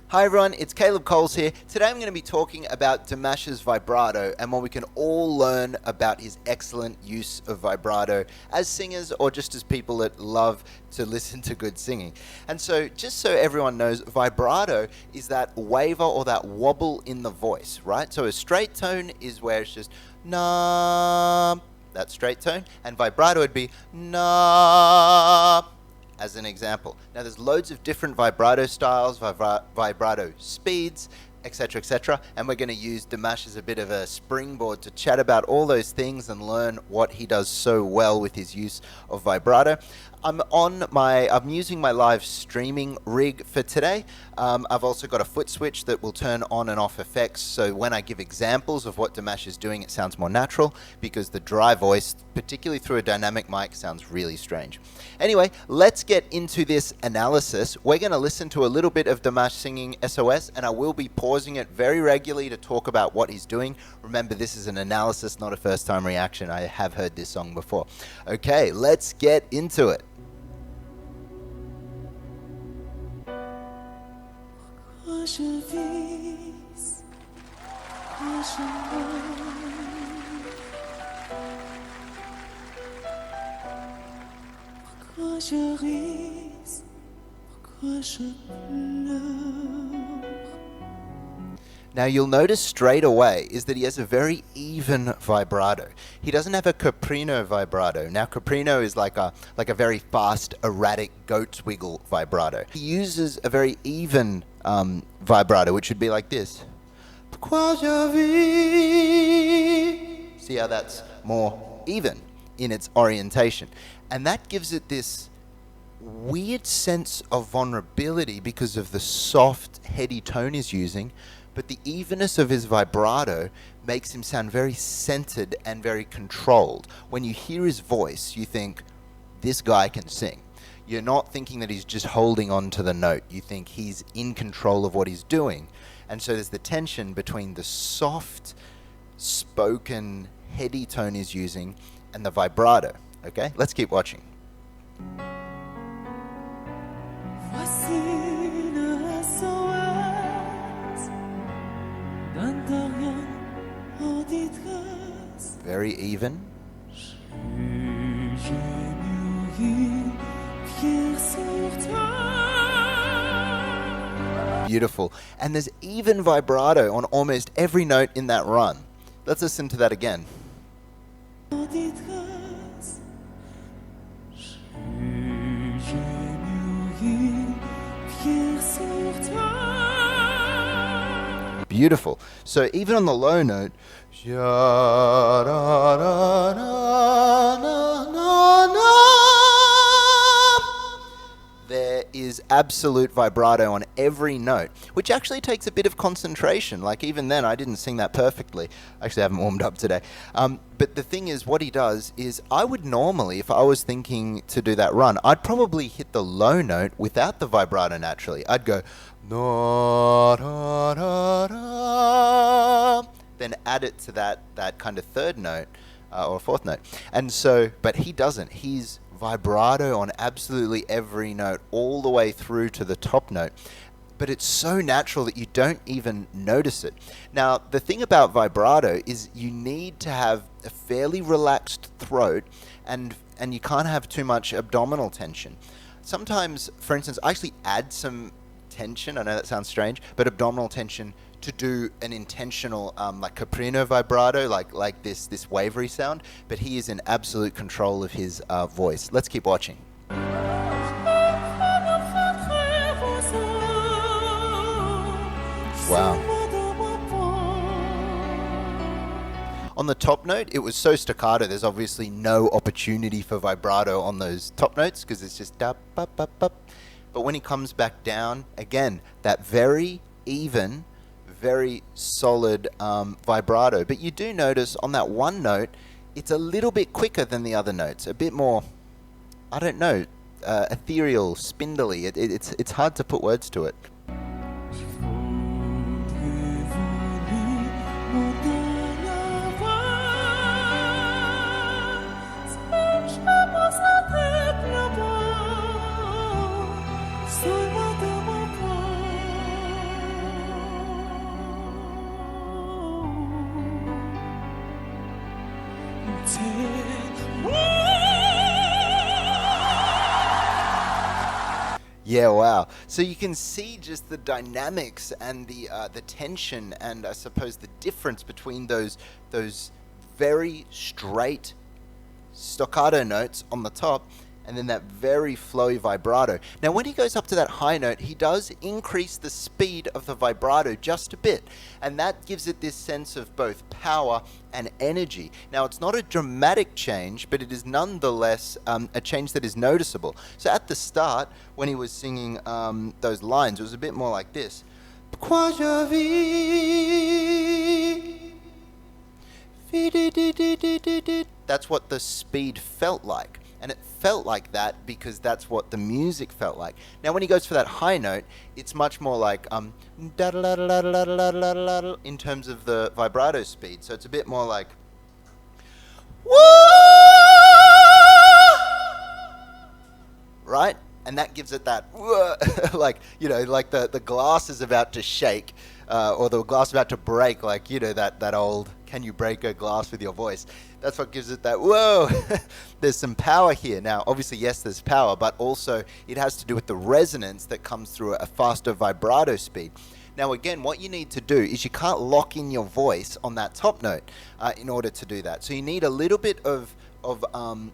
Hi everyone, it's Caleb Coles here. Today I'm going to be talking about DIMASH's vibrato and what we can all learn about his excellent use of vibrato as singers or just as people that love to listen to good singing. And so just so everyone knows, vibrato is that waver or that wobble in the voice, right? So a straight tone is where it's just na, that straight tone, and vibrato would be na, as an example. Now there's loads of different vibrato styles, vibrato speeds, etc., and we're going to use DIMASH as a bit of a springboard to chat about all those things and learn what he does so well with his use of vibrato. I'm using my live streaming rig for today. I've also got a foot switch that will turn on and off effects, so when I give examples of what DIMASH is doing, it sounds more natural, because the dry voice, particularly through a dynamic mic, sounds really strange. Anyway, let's get into this analysis. We're going to listen to a little bit of DIMASH singing SOS, and I will be pausing it very regularly to talk about what he's doing. Remember, this is an analysis, not a first-time reaction. I have heard this song before. Okay, let's get into it. Je vis, je pourquoi je ris, pourquoi je pleure. Now you'll notice straight away is that he has a very even vibrato. He doesn't have a caprino vibrato. Now caprino is like a very fast, erratic goat's wiggle vibrato. He uses a very even vibrato, which would be like this. See how that's more even in its orientation. And that gives it this weird sense of vulnerability because of the soft, heady tone he's using, but the evenness of his vibrato makes him sound very centered and very controlled. When you hear his voice, you think, this guy can sing. You're not thinking that he's just holding on to the note. You think he's in control of what he's doing. And so there's the tension between the soft, spoken, heady tone he's using and the vibrato. Okay, let's keep watching. Voici le SOS d'un rien en détresse. Very even. Beautiful. And there's even vibrato on almost every note in that run. Let's listen to that again. Beautiful. So even on the low note, there is absolute vibrato on every note, which actually takes a bit of concentration. Like even then, I didn't sing that perfectly. Actually, I haven't warmed up today. But the thing is, what he does is, I would normally, if I was thinking to do that run, I'd probably hit the low note without the vibrato naturally. I'd go, da, da, da, da, then add it to that kind of third note or fourth note. And so, but he doesn't. He's vibrato on absolutely every note all the way through to the top note, but it's so natural that you don't even notice it. Now the thing about vibrato is you need to have a fairly relaxed throat, and you can't have too much abdominal tension. Sometimes, for instance, I actually add some tension, I know that sounds strange, but abdominal tension to do an intentional like caprino vibrato, like this wavery sound, but he is in absolute control of his voice. Let's keep watching. Wow. On the top note, it was so staccato, there's obviously no opportunity for vibrato on those top notes because it's just da, ba, ba, ba. But when he comes back down, again, that very even, very solid vibrato. But you do notice on that one note, it's a little bit quicker than the other notes, a bit more, I don't know, ethereal, spindly. It's hard to put words to it. Yeah, wow. So you can see just the dynamics and the tension, and I suppose the difference between those very straight staccato notes on the top and then that very flowy vibrato. Now when he goes up to that high note, he does increase the speed of the vibrato just a bit, and that gives it this sense of both power and energy. Now it's not a dramatic change, but it is nonetheless a change that is noticeable. So at the start, when he was singing those lines, it was a bit more like this. That's what the speed felt like. And it felt like that because that's what the music felt like. Now when he goes for that high note, it's much more like in terms of the vibrato speed. So it's a bit more like right? And that gives it that like, you know, like the glass is about to shake, or the glass about to break, like, you know, that old can you break a glass with your voice? That's what gives it that whoa. There's some power here. Now obviously yes, there's power, but also it has to do with the resonance that comes through a faster vibrato speed. Now again, what you need to do is you can't lock in your voice on that top note in order to do that. So you need a little bit of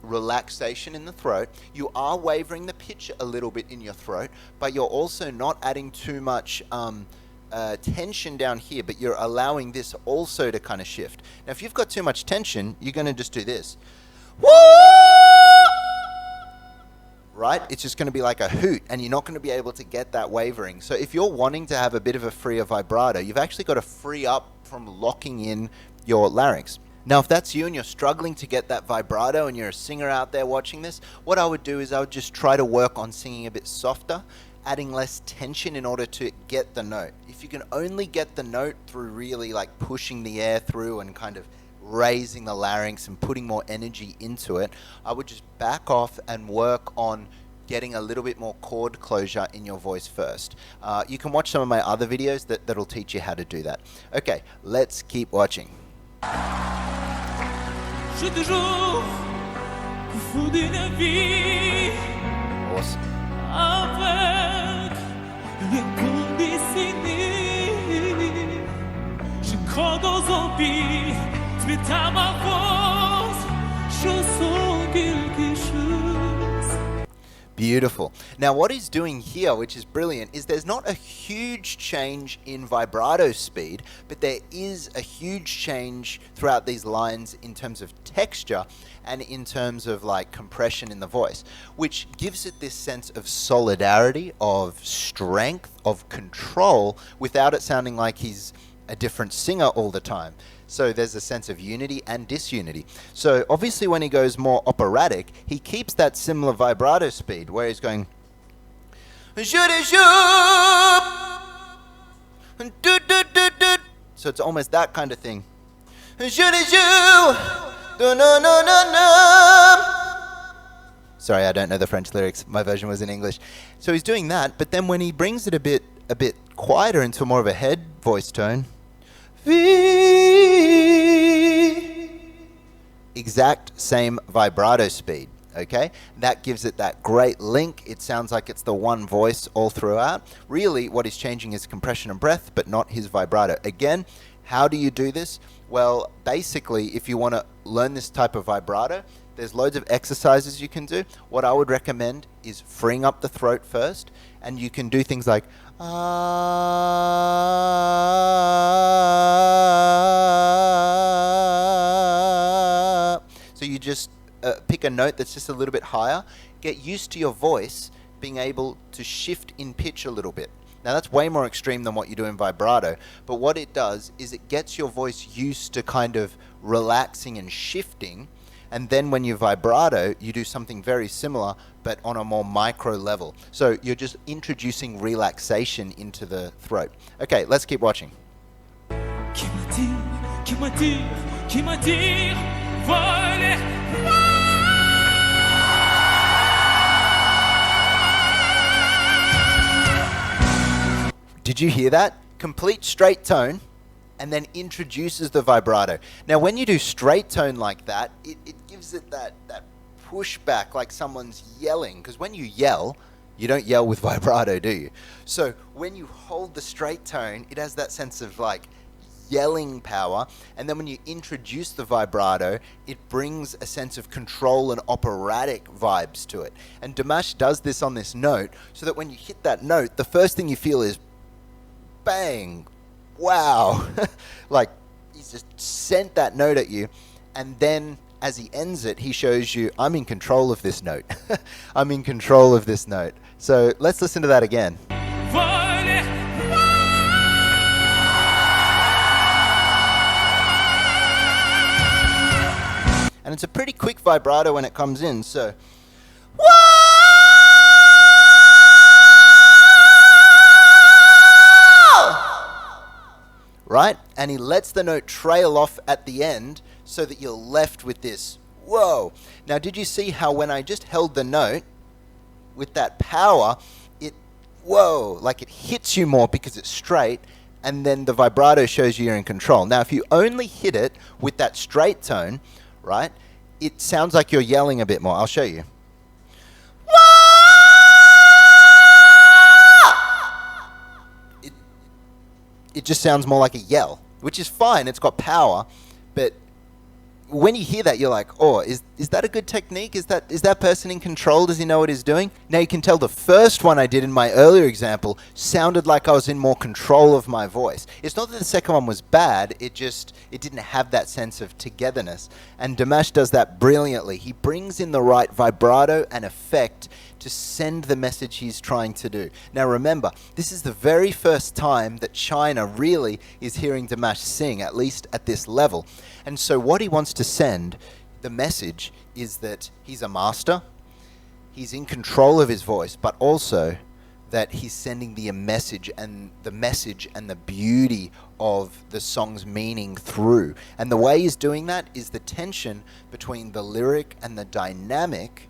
relaxation in the throat. You are wavering the pitch a little bit in your throat, but you're also not adding too much tension down here, but you're allowing this also to kind of shift. Now if you've got too much tension, you're going to just do this. Right? It's just going to be like a hoot, and you're not going to be able to get that wavering. So if you're wanting to have a bit of a freer vibrato, you've actually got to free up from locking in your larynx. Now, if that's you and you're struggling to get that vibrato and you're a singer out there watching this, what I would do is I would just try to work on singing a bit softer, adding less tension in order to get the note. If you can only get the note through really like pushing the air through and kind of raising the larynx and putting more energy into it, I would just back off and work on getting a little bit more chord closure in your voice first. You can watch some of my other videos that'll teach you how to do that. Okay, let's keep watching. Je toujours fou d'une vie Awesome. avec l'inconditionné. Je crois aux zombies, tu es à ma voix, je sens quelque chose. Beautiful. Now what he's doing here, which is brilliant, is there's not a huge change in vibrato speed, but there is a huge change throughout these lines in terms of texture and in terms of like compression in the voice, which gives it this sense of solidarity, of strength, of control, without it sounding like he's a different singer all the time. So there's a sense of unity and disunity. So obviously when he goes more operatic, he keeps that similar vibrato speed where he's going so it's almost that kind of thing. Sorry, I don't know the French lyrics. My version was in English. So he's doing that, but then when he brings it a bit quieter into more of a head voice tone, exact same vibrato speed, okay? That gives it that great link. It sounds like it's the one voice all throughout. Really, what he's changing is compression and breath, but not his vibrato. Again, how do you do this? Well, basically, if you want to learn this type of vibrato, there's loads of exercises you can do. What I would recommend is freeing up the throat first, and you can do things like so you just pick a note that's just a little bit higher. Get used to your voice being able to shift in pitch a little bit. Now that's way more extreme than what you do in vibrato, but what it does is it gets your voice used to kind of relaxing and shifting, and then when you vibrato, you do something very similar, but on a more micro level. So you're just introducing relaxation into the throat. Okay, let's keep watching. Qui m'attire, voler. Did you hear that? Complete straight tone, and then introduces the vibrato. Now, when you do straight tone like that, it gives it that pushback, like someone's yelling. Because when you yell, you don't yell with vibrato, do you? So when you hold the straight tone, it has that sense of like yelling power. And then when you introduce the vibrato, it brings a sense of control and operatic vibes to it. And DIMASH does this on this note, so that when you hit that note, the first thing you feel is bang, wow. Like he's just sent that note at you, and then as he ends it, he shows you, I'm in control of this note. I'm in control of this note. So let's listen to that again. And it's a pretty quick vibrato when it comes in, so right? And he lets the note trail off at the end so that you're left with this whoa. Now, did you see how when I just held the note with that power, it whoa, like it hits you more because it's straight, and then the vibrato shows you you're in control. Now, if you only hit it with that straight tone, right, it sounds like you're yelling a bit more. I'll show you. It just sounds more like a yell, which is fine. It's got power, but when you hear that, you're like, oh, is that a good technique? Is that person in control? Does he know what he's doing? Now you can tell the first one I did in my earlier example sounded like I was in more control of my voice. It's not that the second one was bad, it didn't have that sense of togetherness. And DIMASH does that brilliantly. He brings in the right vibrato and effect to send the message he's trying to do. Now remember, this is the very first time that China really is hearing DIMASH sing, at least at this level. And so what he wants to send, the message, is that he's a master, he's in control of his voice, but also that he's sending the message and the beauty of the song's meaning through. And the way he's doing that is the tension between the lyric and the dynamic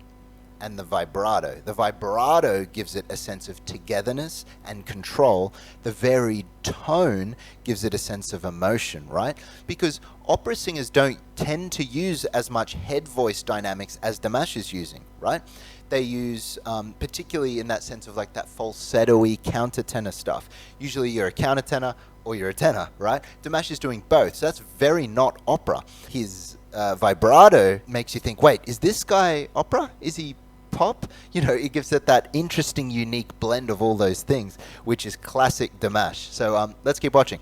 and the vibrato. The vibrato gives it a sense of togetherness and control. The very tone gives it a sense of emotion, right? Because opera singers don't tend to use as much head voice dynamics as DIMASH is using, right? They use, particularly in that sense of like that falsetto-y countertenor stuff. Usually you're a countertenor or you're a tenor, right? DIMASH is doing both, so that's very not opera. His vibrato makes you think, wait, is this guy opera? Is he pop? You know, it gives it that interesting, unique blend of all those things, which is classic DIMASH. So let's keep watching.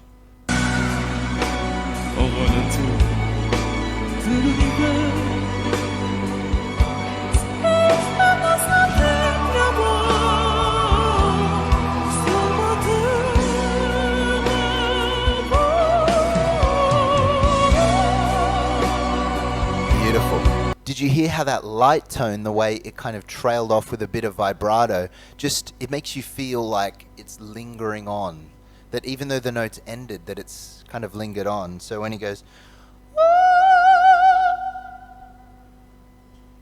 Beautiful. Did you hear how that light tone, the way it kind of trailed off with a bit of vibrato, just, it makes you feel like it's lingering on. That even though the note's ended, that it's kind of lingered on. So when he goes,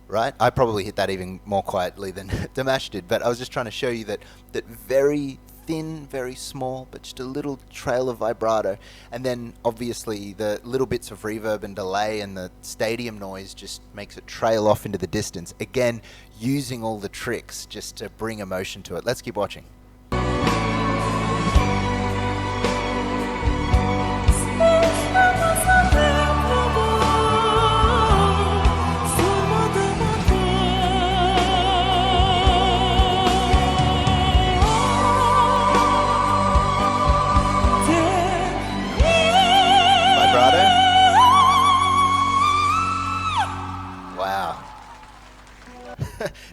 right? I probably hit that even more quietly than DIMASH did, but I was just trying to show you that very thin, very small, but just a little trail of vibrato. And then obviously the little bits of reverb and delay and the stadium noise just makes it trail off into the distance. Again, using all the tricks just to bring emotion to it. Let's keep watching.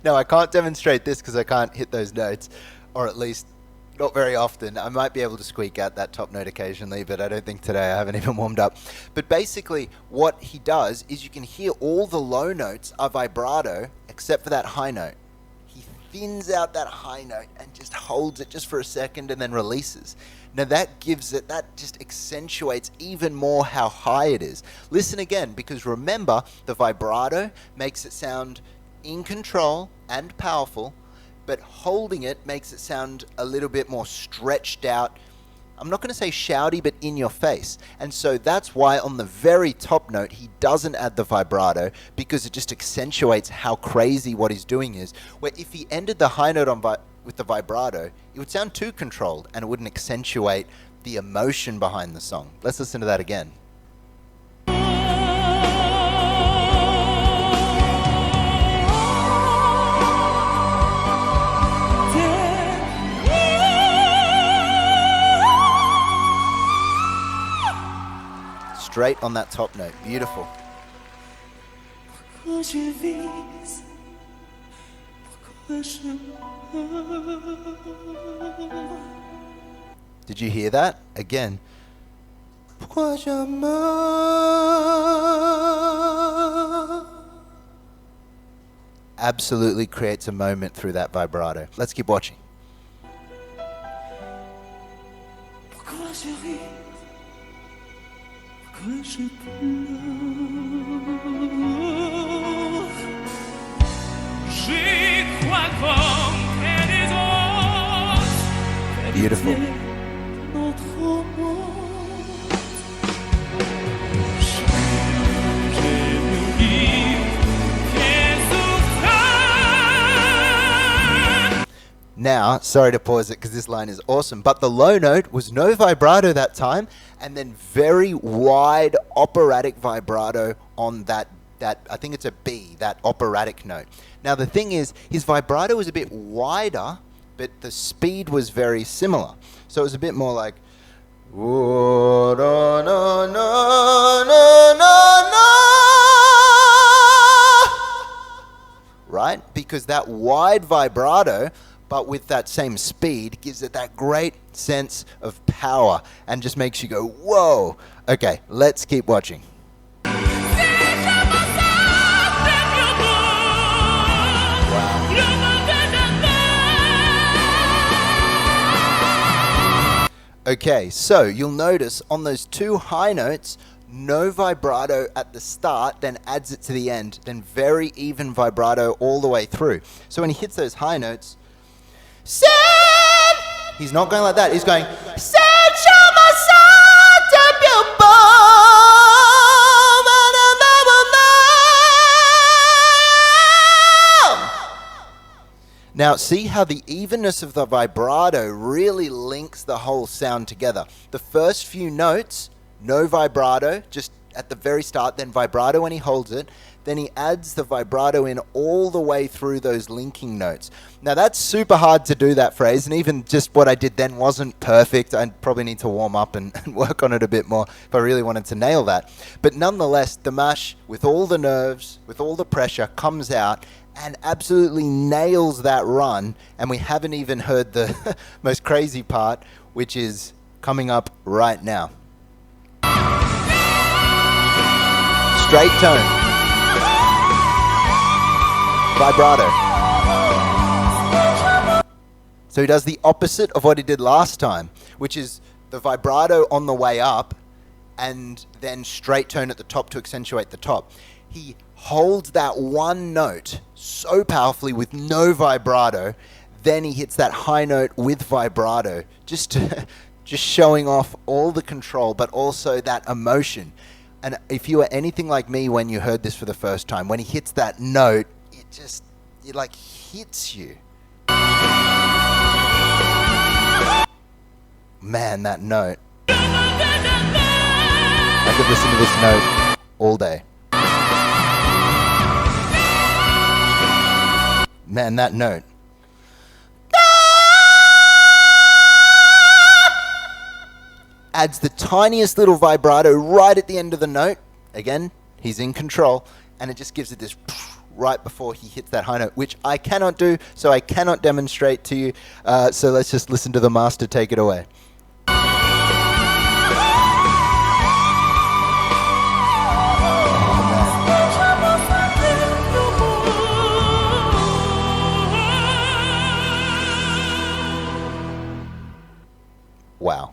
Now, I can't demonstrate this because I can't hit those notes, or at least not very often. I might be able to squeak out that top note occasionally, but I don't think today. I haven't even warmed up. But basically, what he does is you can hear all the low notes are vibrato, except for that high note. He thins out that high note and just holds it just for a second and then releases. Now that gives it, that just accentuates even more how high it is. Listen again, because remember, the vibrato makes it sound in control and powerful, but holding it makes it sound a little bit more stretched out, I'm not going to say shouty, but in your face. And so that's why on the very top note, he doesn't add the vibrato, because it just accentuates how crazy what he's doing is. Where if he ended the high note on with the vibrato, it would sound too controlled and it wouldn't accentuate the emotion behind the song. Let's listen to that again. Straight on that top note. Beautiful. Did you hear that? Again. Absolutely creates a moment through that vibrato. Let's keep watching. Beautiful. Now, sorry to pause it because this line is awesome, but the low note was no vibrato that time, and then very wide operatic vibrato on that I think it's a B, that operatic note. Now the thing is, his vibrato was a bit wider, but the speed was very similar. So it was a bit more like, right? Because that wide vibrato, but with that same speed, gives it that great sense of power and just makes you go, whoa. Okay, let's keep watching. Okay, so you'll notice on those two high notes, no vibrato at the start, then adds it to the end, then very even vibrato all the way through. So when he hits those high notes, he's not going like that. He's going, now, see how the evenness of the vibrato really links the whole sound together. The first few notes, no vibrato, just at the very start, then vibrato when he holds it. Then he adds the vibrato in all the way through those linking notes. Now, that's super hard to do, that phrase, and even just what I did then wasn't perfect. I probably need to warm up and work on it a bit more if I really wanted to nail that. But nonetheless, DIMASH, with all the nerves, with all the pressure, comes out and absolutely nails that run, and we haven't even heard the most crazy part, which is coming up right now. Straight tone. Vibrato. So he does the opposite of what he did last time, which is the vibrato on the way up and then straight tone at the top to accentuate the top. He holds that one note so powerfully with no vibrato, then he hits that high note with vibrato, just showing off all the control, but also that emotion. And if you were anything like me when you heard this for the first time, when he hits that note, it like hits you. Man, that note. I could listen to this note all day. Man, that note. Adds the tiniest little vibrato right at the end of the note. Again, he's in control, and it just gives it this right before he hits that high note, which I cannot do, so I cannot demonstrate to you. So let's just listen to the master take it away. Wow.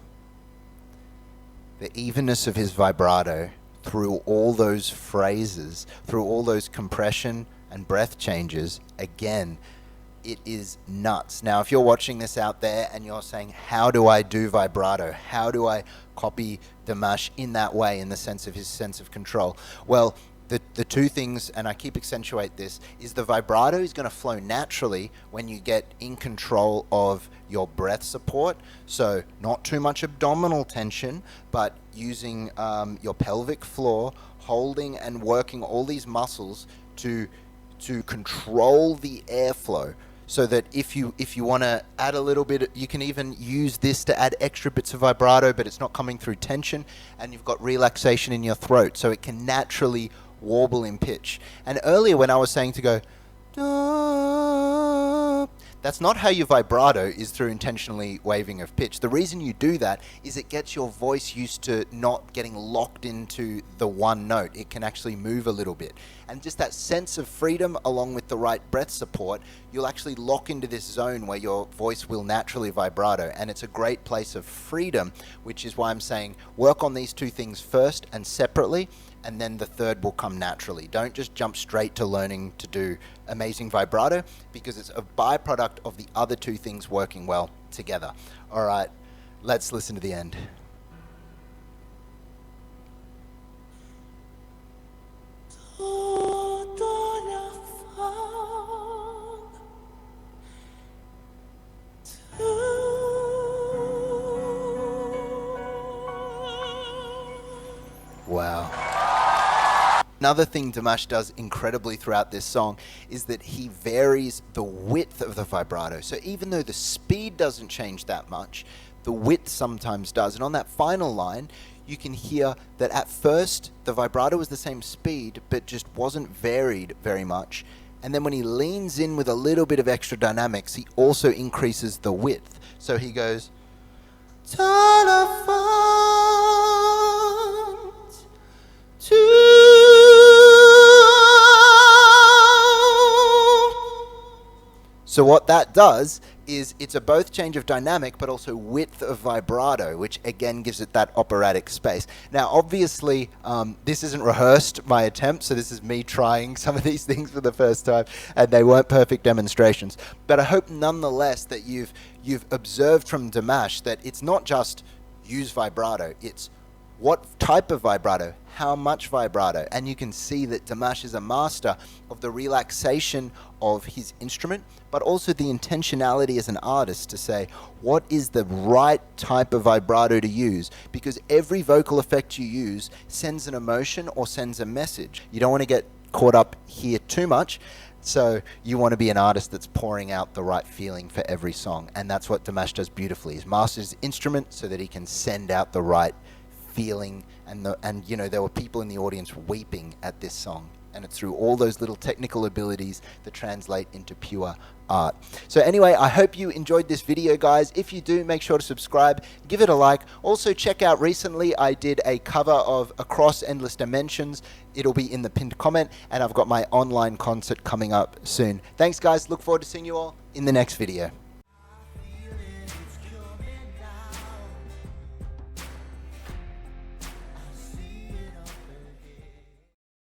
The evenness of his vibrato through all those phrases, through all those compression and breath changes, again, it is nuts. Now, if you're watching this out there and you're saying, how do I do vibrato? How do I copy DIMASH in that way, in the sense of his sense of control? Well, the two things, and I keep accentuate this, is the vibrato is going to flow naturally when you get in control of your breath support. So not too much abdominal tension, but using your pelvic floor, holding and working all these muscles to control the airflow. So that if you want to add a little bit, you can even use this to add extra bits of vibrato, but it's not coming through tension, and you've got relaxation in your throat, so it can naturally warble in pitch. And earlier when I was saying to go, da, that's not how you vibrato, is through intentionally waving of pitch. The reason you do that is it gets your voice used to not getting locked into the one note. It can actually move a little bit. And just that sense of freedom, along with the right breath support, you'll actually lock into this zone where your voice will naturally vibrato. And it's a great place of freedom, which is why I'm saying work on these two things first and separately, and then the third will come naturally. Don't just jump straight to learning to do amazing vibrato, because it's a byproduct of the other two things working well together. All right, let's listen to the end. Wow. Another thing DIMASH does incredibly throughout this song is that he varies the width of the vibrato. So even though the speed doesn't change that much, the width sometimes does. And on that final line, you can hear that at first the vibrato was the same speed, but just wasn't varied very much. And then when he leans in with a little bit of extra dynamics, he also increases the width. So he goes, telephone to. So what that does is it's a both change of dynamic but also width of vibrato, which again gives it that operatic space. Now obviously this isn't rehearsed, my attempt, so this is me trying some of these things for the first time, and they weren't perfect demonstrations. But I hope nonetheless that you've observed from DIMASH that it's not just use vibrato, it's what type of vibrato, how much vibrato, and you can see that DIMASH is a master of the relaxation of his instrument, but also the intentionality as an artist to say, what is the right type of vibrato to use? Because every vocal effect you use sends an emotion or sends a message. You don't want to get caught up here too much, so you want to be an artist that's pouring out the right feeling for every song, and that's what DIMASH does beautifully. He masters his instrument so that he can send out the right feeling, and you know, there were people in the audience weeping at this song, and it's through all those little technical abilities that translate into pure art. So anyway, I hope you enjoyed this video, guys. If you do, make sure to subscribe, give it a like. Also check out, recently I did a cover of Across Endless Dimensions. It'll be in the pinned comment, and I've got my online concert coming up soon. Thanks guys, look forward to seeing you all in the next video.